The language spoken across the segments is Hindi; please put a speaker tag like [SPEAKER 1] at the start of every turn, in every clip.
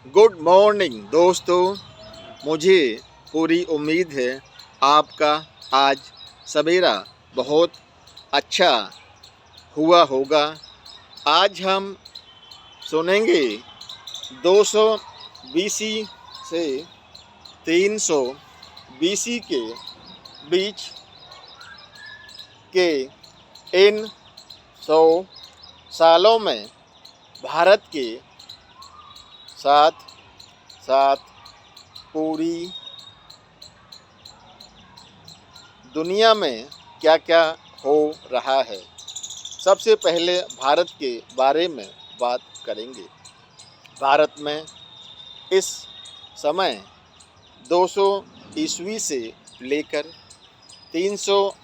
[SPEAKER 1] गुड मॉर्निंग दोस्तों। मुझे पूरी उम्मीद है आपका आज सवेरा बहुत अच्छा हुआ होगा। आज हम सुनेंगे 200 बीसी से 300 बीसी के बीच के इन 100 सालों में भारत के साथ साथ पूरी दुनिया में क्या क्या हो रहा है। सबसे पहले भारत के बारे में बात करेंगे। भारत में इस समय 200 ईस्वी से लेकर 300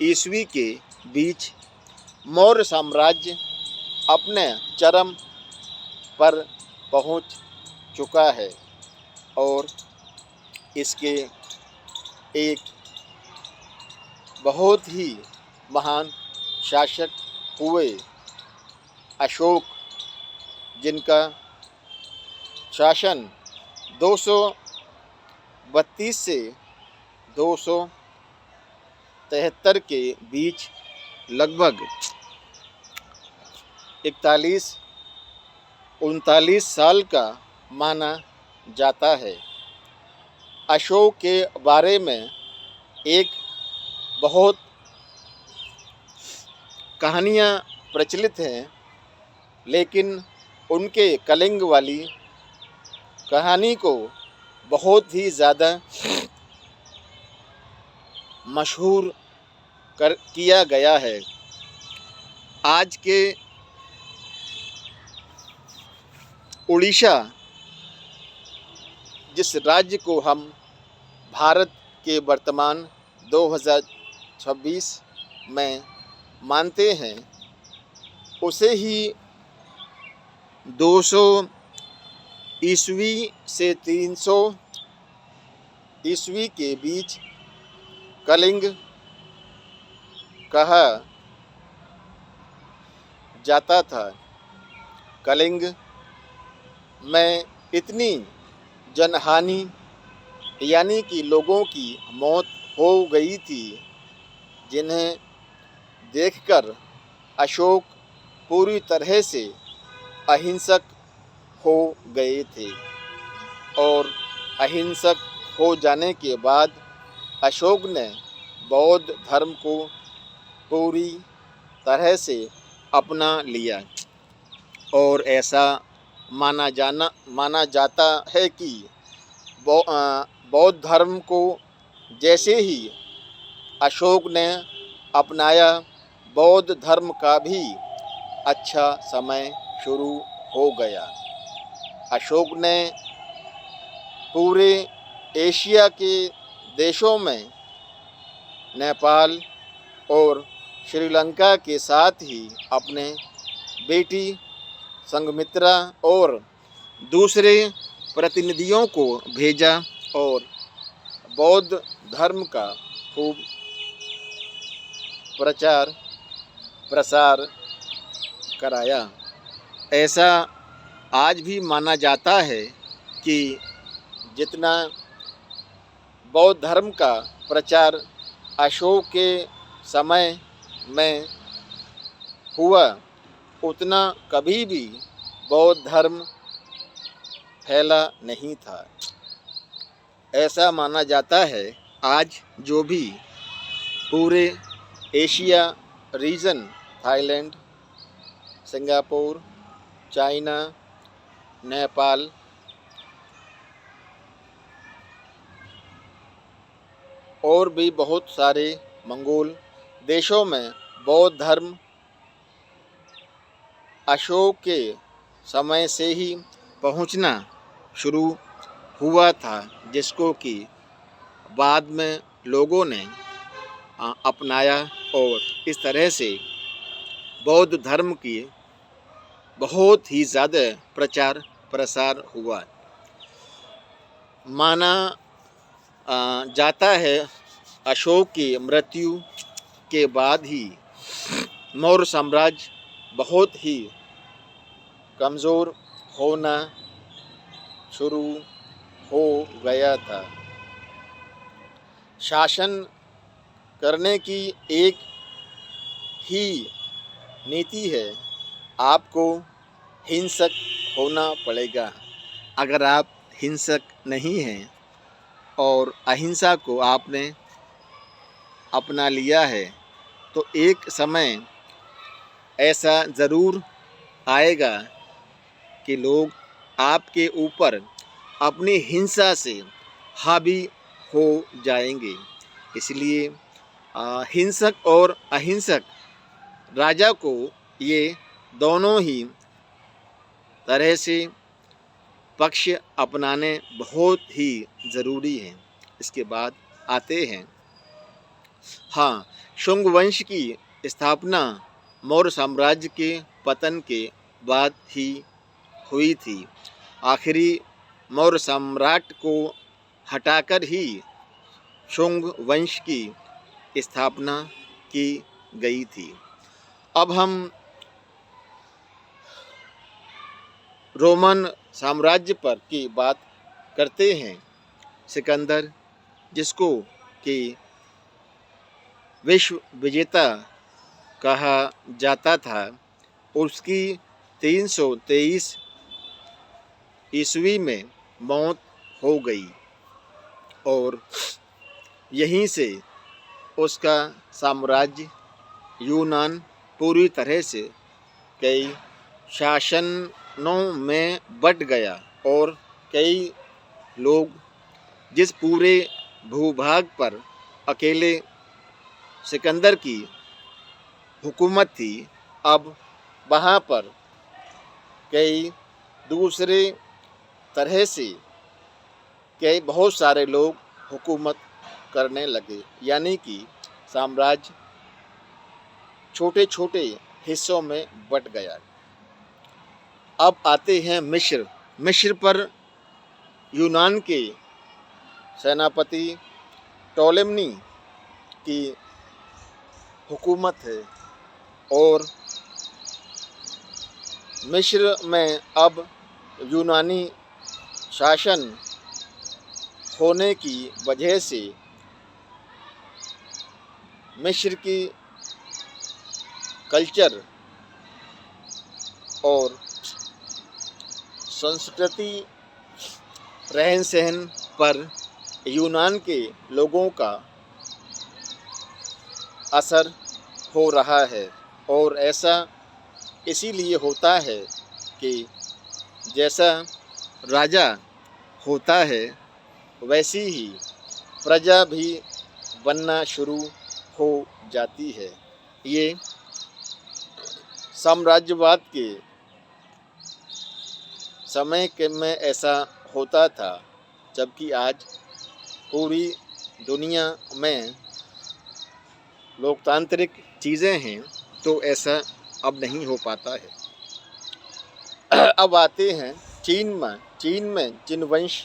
[SPEAKER 1] ईस्वी के बीच मौर्य साम्राज्य अपने चरम पर पहुंच चुका है और इसके एक बहुत ही महान शासक हुए अशोक, जिनका शासन 232 से 273 के बीच लगभग 41-39 साल का माना जाता है। अशोक के बारे में एक बहुत कहानियाँ प्रचलित हैं, लेकिन उनके कलिंग वाली कहानी को बहुत ही ज़्यादा मशहूर किया गया है। आज के उड़ीसा, जिस राज्य को हम भारत के वर्तमान 2026 में मानते हैं, उसे ही 200 ईस्वी से 300 ईस्वी के बीच कलिंग कहा जाता था। कलिंग में इतनी जनहानि यानी कि लोगों की मौत हो गई थी, जिन्हें देखकर अशोक पूरी तरह से अहिंसक हो गए थे और अहिंसक हो जाने के बाद अशोक ने बौद्ध धर्म को पूरी तरह से अपना लिया और ऐसा माना जाता है कि बौद्ध धर्म को जैसे ही अशोक ने अपनाया, बौद्ध धर्म का भी अच्छा समय शुरू हो गया। अशोक ने पूरे एशिया के देशों में नेपाल और श्रीलंका के साथ ही अपने बेटी संघमित्रा और दूसरे प्रतिनिधियों को भेजा और बौद्ध धर्म का खूब प्रचार प्रसार कराया। ऐसा आज भी माना जाता है कि जितना बौद्ध धर्म का प्रचार अशोक के समय में हुआ, उतना कभी भी बौद्ध धर्म फैला नहीं था। ऐसा माना जाता है आज जो भी पूरे Asia region, Thailand, Singapore, China, Nepal और भी बहुत सारे मंगोल देशों में बौद्ध धर्म अशोक के समय से ही पहुंचना शुरू हुआ था, जिसको कि बाद में लोगों ने अपनाया और इस तरह से बौद्ध धर्म की बहुत ही ज़्यादा प्रचार प्रसार हुआ। माना जाता है अशोक की मृत्यु के बाद ही मौर्य साम्राज्य बहुत ही कमज़ोर होना शुरू हो गया था। शासन करने की एक ही नीति है, आपको हिंसक होना पड़ेगा। अगर आप हिंसक नहीं हैं और अहिंसा को आपने अपना लिया है, तो एक समय ऐसा ज़रूर आएगा कि लोग आपके ऊपर अपनी हिंसा से हावी हो जाएंगे। इसलिए हिंसक और अहिंसक राजा को ये दोनों ही तरह से पक्ष अपनाने बहुत ही ज़रूरी हैं। इसके बाद आते हैं, हाँ, शुंग वंश की स्थापना मौर्य साम्राज्य के पतन के बाद ही हुई थी। आखिरी मौर्य सम्राट को हटाकर ही शुंग वंश की स्थापना की गई थी। अब हम रोमन साम्राज्य पर की बात करते हैं। सिकंदर, जिसको कि विश्व विजेता कहा जाता था, उसकी 323 ईस्वी में मौत हो गई और यहीं से उसका साम्राज्य यूनान पूरी तरह से कई शासनों में बट गया और कई लोग जिस पूरे भूभाग पर अकेले सिकंदर की हुकूमत थी, अब वहाँ पर कई दूसरे तरह से कई बहुत सारे लोग हुकूमत करने लगे, यानी कि साम्राज्य छोटे छोटे हिस्सों में बट गया। अब आते हैं मिस्र। मिस्र पर यूनान के सेनापति टोलेमी की हुकूमत है और मिस्र में अब यूनानी शासन होने की वजह से मिस्र की कल्चर और संस्कृति, रहन सहन पर यूनान के लोगों का असर हो रहा है। और ऐसा इसीलिए होता है कि जैसा राजा होता है वैसी ही प्रजा भी बनना शुरू हो जाती है। ये साम्राज्यवाद के समय के में ऐसा होता था, जबकि आज पूरी दुनिया में लोकतांत्रिक चीज़ें हैं, तो ऐसा अब नहीं हो पाता है। अब आते हैं चीन में। चीन में चिन वंश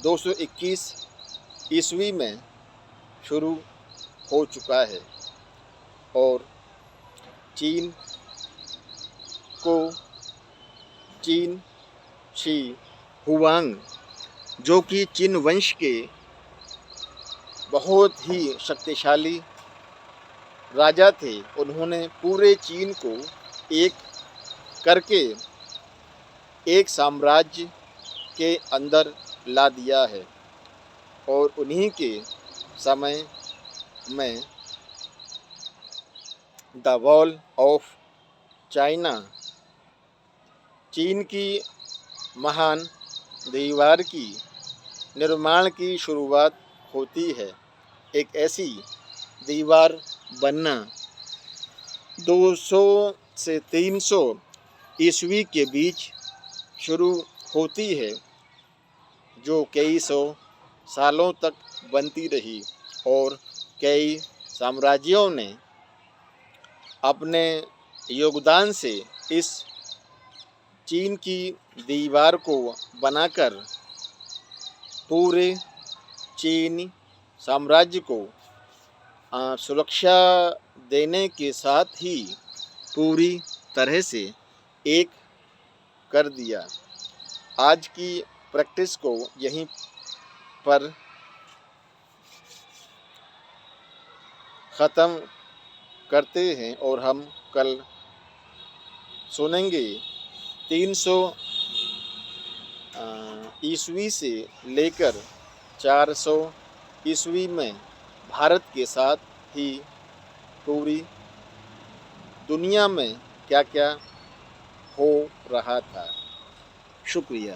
[SPEAKER 1] 221 ईस्वी में शुरू हो चुका है और चीन को चीन शी हुआंग, जो कि चिन वंश के बहुत ही शक्तिशाली राजा थे, उन्होंने पूरे चीन को एक करके एक साम्राज्य के अंदर ला दिया है। और उन्हीं के समय में द वॉल ऑफ चाइना, चीन की महान दीवार की निर्माण की शुरुआत होती है। एक ऐसी दीवार बनना 200 से 300 ईस्वी के बीच शुरू होती है, जो कई सौ सालों तक बनती रही और कई साम्राज्यों ने अपने योगदान से इस चीन की दीवार को बनाकर पूरे चीनी साम्राज्य को सुरक्षा देने के साथ ही पूरी तरह से एक कर दिया। आज की प्रैक्टिस को यहीं पर ख़त्म करते हैं और हम कल सुनेंगे 300 ईस्वी से लेकर 400 ईस्वी में भारत के साथ ही पूरी दुनिया में क्या क्या हो रहा था। शुक्रिया।